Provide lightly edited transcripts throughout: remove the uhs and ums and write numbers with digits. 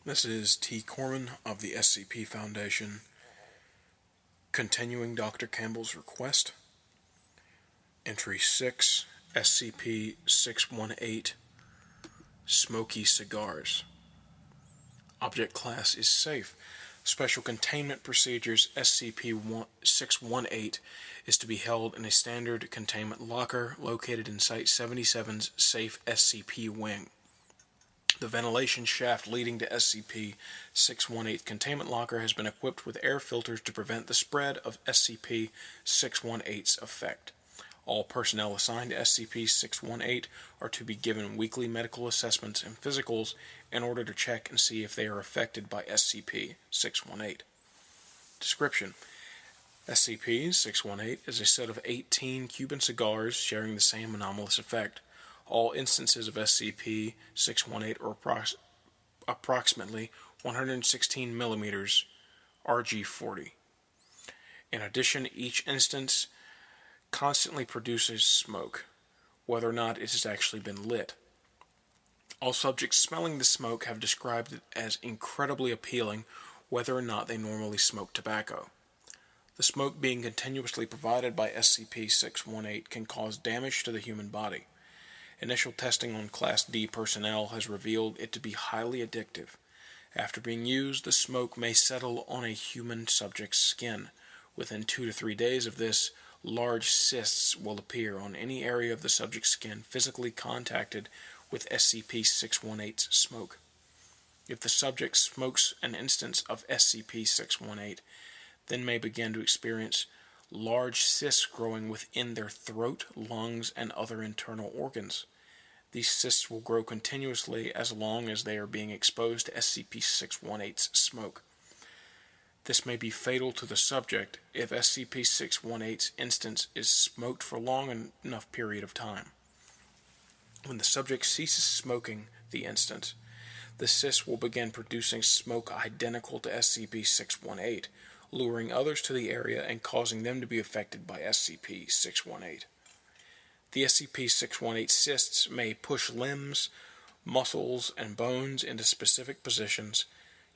This is T. Corman of the SCP Foundation, continuing Dr. Campbell's request. Entry 6, SCP-618, Smoky Cigars. Object class is safe. Special containment procedures SCP-618 is to be held in a standard containment locker located in Site-77's safe SCP wing. The ventilation shaft leading to SCP-618 containment locker has been equipped with air filters to prevent the spread of SCP-618's effect. All personnel assigned to SCP-618 are to be given weekly medical assessments and physicals in order to check and see if they are affected by SCP-618. Description: SCP-618 is a set of 18 Cuban cigars sharing the same anomalous effect. All instances of SCP-618 are approximately 116 mm RG40. In addition, each instance constantly produces smoke, whether or not it has actually been lit. All subjects smelling the smoke have described it as incredibly appealing, whether or not they normally smoke tobacco. The smoke being continuously provided by SCP-618 can cause damage to the human body. Initial testing on Class D personnel has revealed it to be highly addictive. After being used, the smoke may settle on a human subject's skin. Within 2 to 3 days of this, large cysts will appear on any area of the subject's skin physically contacted with SCP-618's smoke. If the subject smokes an instance of SCP-618, then may begin to experience large cysts growing within their throat, lungs, and other internal organs. These cysts will grow continuously as long as they are being exposed to SCP-618's smoke. This may be fatal to the subject if SCP-618's instance is smoked for a long enough period of time. When the subject ceases smoking the instance, the cysts will begin producing smoke identical to SCP-618, luring others to the area and causing them to be affected by SCP-618. The SCP-618 cysts may push limbs, muscles, and bones into specific positions,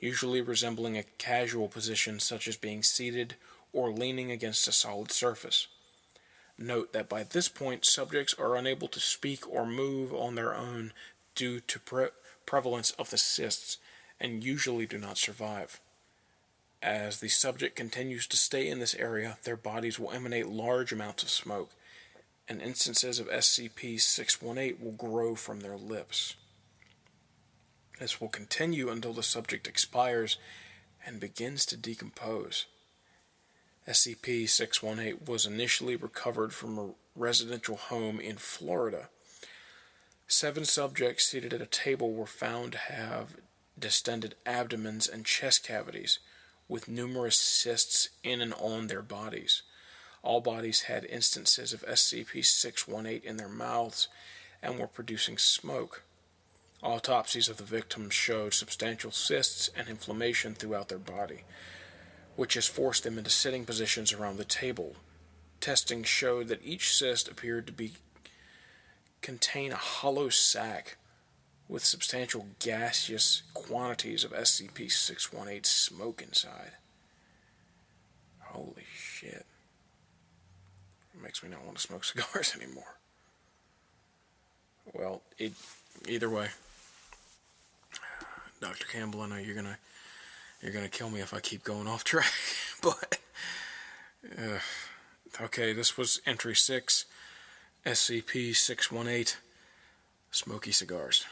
usually resembling a casual position such as being seated or leaning against a solid surface. Note that by this point, subjects are unable to speak or move on their own due to prevalence of the cysts, and usually do not survive. As the subject continues to stay in this area, their bodies will emanate large amounts of smoke, and instances of SCP-618 will grow from their lips. This will continue until the subject expires and begins to decompose. SCP-618 was initially recovered from a residential home in Florida. 7 subjects seated at a table were found to have distended abdomens and chest cavities, with numerous cysts in and on their bodies. All bodies had instances of SCP-618 in their mouths and were producing smoke. Autopsies of the victims showed substantial cysts and inflammation throughout their body, which has forced them into sitting positions around the table. Testing showed that each cyst appeared to contain a hollow sac with substantial gaseous quantities of SCP-618 smoke inside. Holy shit. It makes me not want to smoke cigars anymore. Well, either way, Dr. Campbell, I know you're gonna kill me if I keep going off track, but okay, this was Entry 6, SCP-618, Smoky Cigars.